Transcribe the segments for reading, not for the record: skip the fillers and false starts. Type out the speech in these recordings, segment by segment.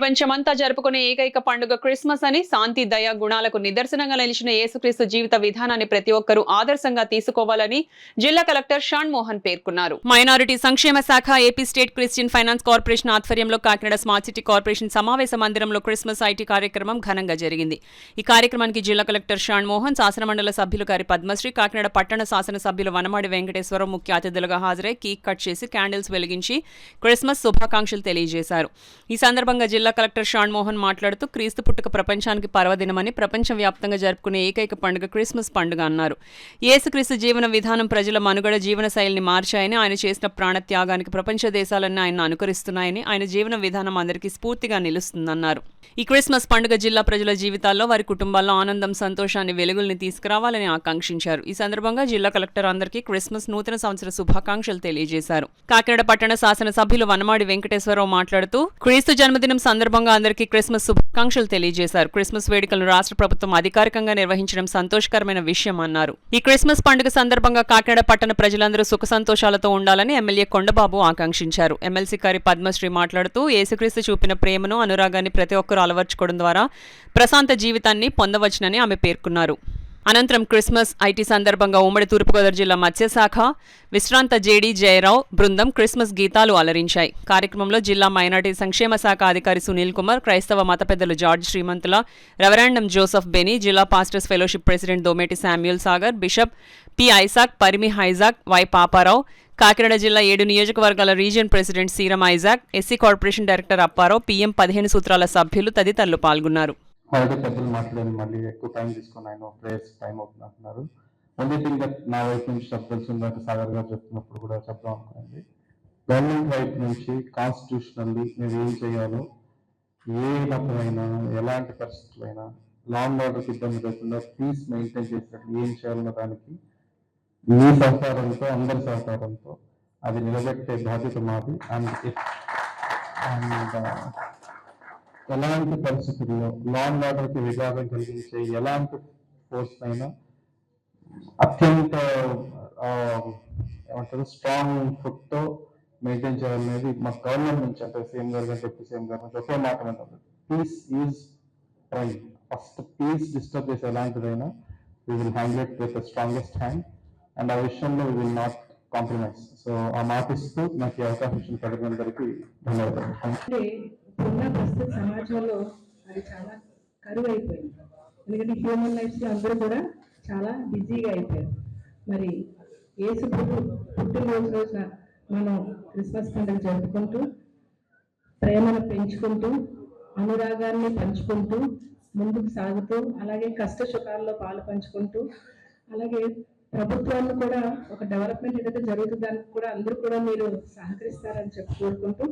ప్రపంచమంతా జరుపుకునే ఏకైక పండుగ క్రిస్మస్ అని, శాంతి దయ గుణాలకు నిదర్శనంగా నిలిచిన యేసుక్రీస్తు జీవిత విధానాన్ని ప్రతి ఒక్కరూ ఆదర్శంగా తీసుకోవాలని జిల్లా కలెక్టర్ షాన్ మోహన్ పేర్కొన్నారు. మైనారిటీ సంక్షేమ శాఖ AP state Christian finance corporation ఆధ్వర్యంలో కాకినాడ స్మార్ట్ సిటీ కార్పొరేషన్ సమావేశ మందిరంలో క్రిస్మస్ ఐటీ కార్యక్రమం ఘనంగా జరిగింది. ఈ కార్యక్రమానికి జిల్లా కలెక్టర్ షాన్ మోహన్, శాసనమండలి సభ్యులు గారి పద్మశ్రీ, కాకినాడ పట్టణ శాసన సభ్యులు వనమాడి వెంకటేశ్వరం ముఖ్య అతిథులుగా హాజరై కేక్ కట్ చేసి క్యాండిల్స్ వెలిగించి క్రిస్మస్ శుభాకాంక్షలు తెలియజేశారు. ఈ సందర్భంగా జిల్లా కలెక్టర్ షాన్ మోహన్ మాట్లాడుతూ క్రీస్తు పుట్టుక ప్రపంచానికి పర్వదినమని, ప్రపంచవ్యాప్తంగా జరుపుకునే ఏకైక పండుగ క్రిస్మస్ పండుగ అన్నారు. యేసుక్రీస్తు జీవన విధానం ప్రజల మనుగడ జీవన శైలిని మార్చాయని, ఆయన చేసిన ప్రాణత్యాగానికి ప్రపంచ దేశాలన్నీ ఆయన అనుకరిస్తున్నాయని, ఆయన జీవన విధానం అందరికీ స్ఫూర్తిగా నిలుస్తుందన్నారు. ఈ క్రిస్మస్ పండుగ జిల్లా ప్రజల జీవితాల్లో, వారి కుటుంబాల్లో ఆనందం, సంతోషాన్ని, వెలుగుల్ని తీసుకురావాలని ఆకాంక్షించారు. ఈ సందర్భంగా జిల్లా కలెక్టర్ అందరికీ క్రిస్మస్ నూతన సంవత్సర శుభాకాంక్షలు తెలియజేశారు. కాకినాడ పట్టణ శాసన సభ్యులు వనమాడి వెంకటేశ్వరరావు మాట్లాడుతూ క్రీస్తు జన్మదినం సందర్భంగా అందరికీ క్రిస్మస్ శుభాకాంక్షలు తెలియజేశారు. క్రిస్మస్ వేడుకలను రాష్ట్ర ప్రభుత్వం అధికారికంగా నిర్వహించడం సంతోషకరమైన విషయం అన్నారు. ఈ క్రిస్మస్ పండుగ సందర్భంగా కాకినాడ పట్టణ ప్రజలందరూ సుఖ సంతోషాలతో ఉండాలని ఎమ్మెల్యే కొండబాబు ఆకాంక్షించారు. ఎమ్మెల్సీ గారి పద్మశ్రీ మాట్లాడుతూ యేసుక్రీస్తు చూపిన ప్రేమను, అనురాగాన్ని ప్రతి ఒక్కరూ అలవర్చుకోవడం ద్వారా ప్రశాంత జీవితాన్ని పొందవచ్చునని ఆమె పేర్కొన్నారు. అనంతరం క్రిస్మస్ ఐటీ సందర్భంగా ఉమ్మడి తూర్పుగోదావరి జిల్లా మత్స్యశాఖ విశ్రాంత జేడీ జయరావు బృందం క్రిస్మస్ గీతాలు అలరించాయి. కార్యక్రమంలో జిల్లా మైనార్టీ సంక్షేమ శాఖ అధికారి సునీల్ కుమార్, క్రైస్తవ మత పెద్దలు George Srimanthula, reverend Joseph Benny, జిల్లా pastors fellowship president Dometi Samuel Sagar, bishop P Isaac, Parimi Isaac, Y Paparao, Kakinada జిల్లా 7 నియోజకవర్గాల region president Seeram Isaac, SC corporation director Apparao, PM 15 సూత్రాల సభ్యులు తదితరులు పాల్గొన్నారు. ఆల్రెడీ పెద్దలు మాట్లాడి మళ్ళీ ఎక్కువ టైం తీసుకొని ఆయన ప్రేయర్స్ టైం అవుతుంది అంటున్నారు. ఓన్లీ థింగ్ దట్ నా వైపు నుంచి చెప్పాల్సిందంటే సాగర్ గారు చెప్తున్నప్పుడు కూడా చెప్దాం అనుకోండి. గవర్నమెంట్ వైపు నుంచి కాన్స్టిట్యూషనల్లీ మీరు ఏం చేయాలో, ఏ మతమైనా ఎలాంటి పరిస్థితులైనా లా అండ్ ఆర్డర్కి ఇబ్బంది లేకుండా పీస్ మెయింటైన్ చేసినట్లు ఏం చేయాలన్న దానికి మీ సహకారంతో, అందరి సహకారంతో అది నిలబెట్టే బాధ్యత మాది. ఎలాంటి పరిస్థితుల్లో లా అండ్ ఆర్డర్కి విఘాతం కలిగించే ఎలాంటి ఫోర్స్ అయినా అత్యంత ఏమంటారు స్ట్రాంగ్ ఫుట్తో మెయింటైన్ చేయాలనేది మా గవర్నమెంట్ నుంచి, అంటే సీఎం గారు కానీ డిప్యూటీ సీఎం గారు నుంచి ఒకే మాట ఉంటుంది. Peace is prime. First peace disturb చేసే ఎలాంటిదైనా we will handle it with the strongest hand and ఆ విషయంలో we will not compromise. So ఆ మాట ఇస్తూ నాకు ఈ అవకాశం ఇచ్చిన ప్రజలందరికీ ధన్యవాదాలు. ఉన్న ప్రస్తుత సమాజంలో అది చాలా కరువు అయిపోయింది. ఎందుకంటే హ్యూమన్ లైఫ్స్లో అందరూ కూడా చాలా బిజీగా అయిపోయారు. మరి యేసు పుట్టినరోజు రోజున మనం క్రిస్మస్ పండుగ జరుపుకుంటూ, ప్రేమను పెంచుకుంటూ, అనురాగాన్ని పంచుకుంటూ ముందుకు సాగుతూ, అలాగే కష్ట సుఖాల్లో పాలు పంచుకుంటూ, అలాగే ప్రభుత్వాన్ని కూడా ఒక డెవలప్మెంట్ ఏదైతే జరుగుతుందానికి కూడా అందరూ కూడా మీరు సహకరిస్తారని చెప్పి కోరుకుంటూ,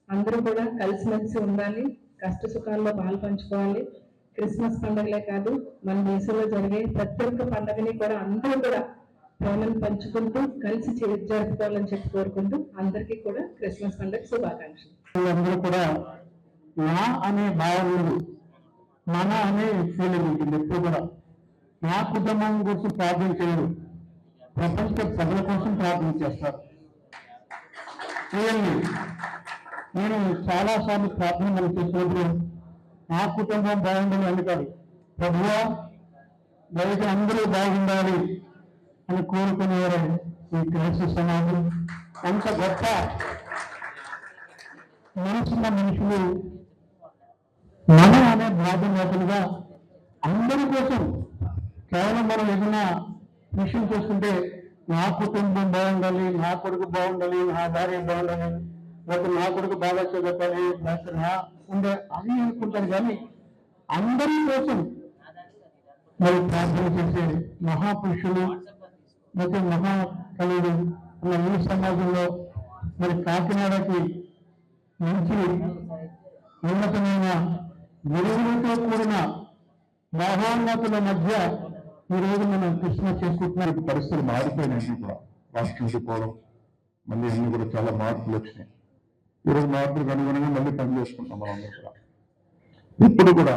అందరూ కూడా కలిసిమెలిసి ఉండాలి, కష్ట సుఖాల్లో పాలు పంచుకోవాలి. క్రిస్మస్ పండుగలే కాదు, మన దేశంలో జరిగే ప్రతి ఒక్క పండుగని కూడా అందరూ కూడా ప్రేమను పంచుకుంటూ కలిసి జరుపుకోవాలని చెప్పి కోరుకుంటూ అందరికీ కూడా క్రిస్మస్ పండుగ శుభాకాంక్షలు. అందరూ కూడా నా అనే భావన, మన అనే ఫీలింగ్ ఉంటుంది. ఎప్పుడు కూడా నా కుటుంబం కోసం ప్రార్థన చేయరు, ప్రపంచ ప్రజల కోసం ప్రార్థన చేస్తారు. నేను చాలాసార్లు ప్రార్థన చేసినప్పుడు నా కుటుంబం బాగుండాలి అని కాదు, ప్రభువా దయచేసి అందరూ బాగుండాలి అని కోరుకునేవారు. ఈ క్రైస్తవ సమాజం అంత గొప్ప మనసున్న మనుషులు మనం అనే బాధ్యతలుగా అందరి కోసం కేవలం మనం ఏదైనా విషయం చేసుకుంటే నా కుటుంబం బాగుండాలి, నా కొడుకు బాగుండాలి, నా భార్య బాగుండాలి, లేకపోతే నా కొడుకు బాగా చదువుకోవాలి, లేకపోతే నా ఉండే అని అనుకుంటారు. కానీ అందరి కోసం మరి ప్రార్థన చేసే మహాపురుషులు, లేకపోతే మహాకవులు ఉన్న ఈ సమాజంలో మరి కాకినాడకి మంచి ఉన్నతమైన విలువలతో కూడిన మహోన్నతుల మధ్య ఈరోజు మనం క్రిస్మస్ చేసుకుంటున్న పరిస్థితులు మారిపోయినాయి. కూడా రాష్ట్రం పోవడం, మళ్ళీ అన్ని కూడా చాలా మార్పులు వచ్చినాయి. ఈరోజు మార్పులకు అనుగుణంగా మళ్ళీ పని చేసుకుంటాం మనందరూ కూడా. ఇప్పుడు కూడా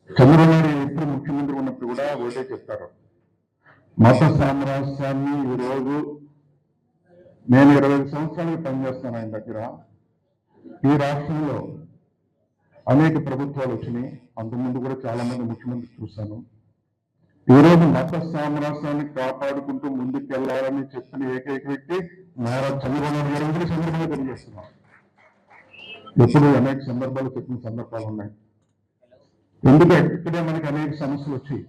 చంద్రబాబు నాయుడు ఎప్పుడు ముఖ్యమంత్రి ఉన్నప్పుడు కూడా ఒకటే చెప్తారు, మత సామ్రాజ్యాన్ని ఈరోజు నేను 25 సంవత్సరాలుగా పనిచేస్తాను ఆయన దగ్గర. ఈ రాష్ట్రంలో అనేక ప్రభుత్వాలు వచ్చినాయి. అంతకుముందు కూడా చాలా మంది ముఖ్యమంత్రి చూశాను. ఈరోజు మత సామ్రాజ్యాన్ని కాపాడుకుంటూ ముందుకెళ్లాలని చెప్పిన ఏకైక వ్యక్తి నారా చంద్రబాబు నాయుడు గారు కూడా సందర్భంగా తెలియజేస్తున్నాం. ఎప్పుడు అనేక సందర్భాలు చెప్పిన సందర్భాలు ఉన్నాయి. ఎందుకంటే ఇక్కడే మనకి అనేక సమస్యలు వచ్చి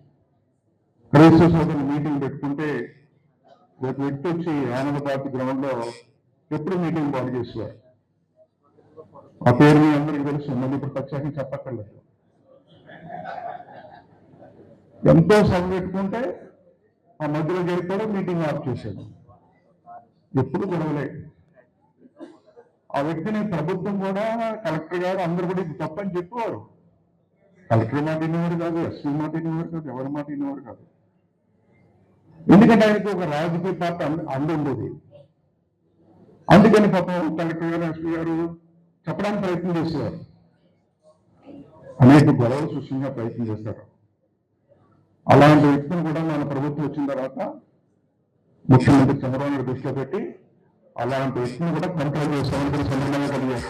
క్రైస్తవ సోదరులు మీటింగ్ పెట్టుకుంటే ఒక వ్యక్తి వచ్చి ఆనందబాద్ గ్రౌండ్ లో ఎప్పుడు మీటింగ్ బాగు చేసేవారు. ఆ పేరు మీ అందరికీ తెలుసు, మళ్ళీ ఇప్పుడు ప్రత్యేకంగా చెప్పక్కర్లేదు. ఎంతో సభ పెట్టుకుంటే ఆ మధ్యలో జరిగిపోవడం మీటింగ్ ఆఫ్ చేశాడు. ఎప్పుడు గొడవలే. ఆ వ్యక్తిని ప్రభుత్వం కూడా, కలెక్టర్ గారు అందరూ కూడా ఇది తప్పని చెప్పేవారు. కలెక్టర్ మాట వినేవారు కాదు, ఎస్పీ మాట వినేవారు కాదు, ఎవరి మాట వినేవారు కాదు. ఎందుకంటే ఆయనకి ఒక రాజకీయ పార్టీ అందుండేది. అందుకని పాపం కలెక్టర్ గారు, ఎస్పీ గారు చెప్పడానికి ప్రయత్నం చేసేవారు. అనేక గొడవలు సృష్టించే ప్రయత్నం చేశారు. అలాంటి వ్యక్తిని కూడా మన ప్రభుత్వం వచ్చిన తర్వాత ముఖ్యమంత్రి చంద్రబాబు నాయుడు దృష్టిలో పెట్టి అలాంటి వ్యక్తిని కూడా కంట్రోల్ చేస్తామని సందర్భంగా తెలియజేస్తారు.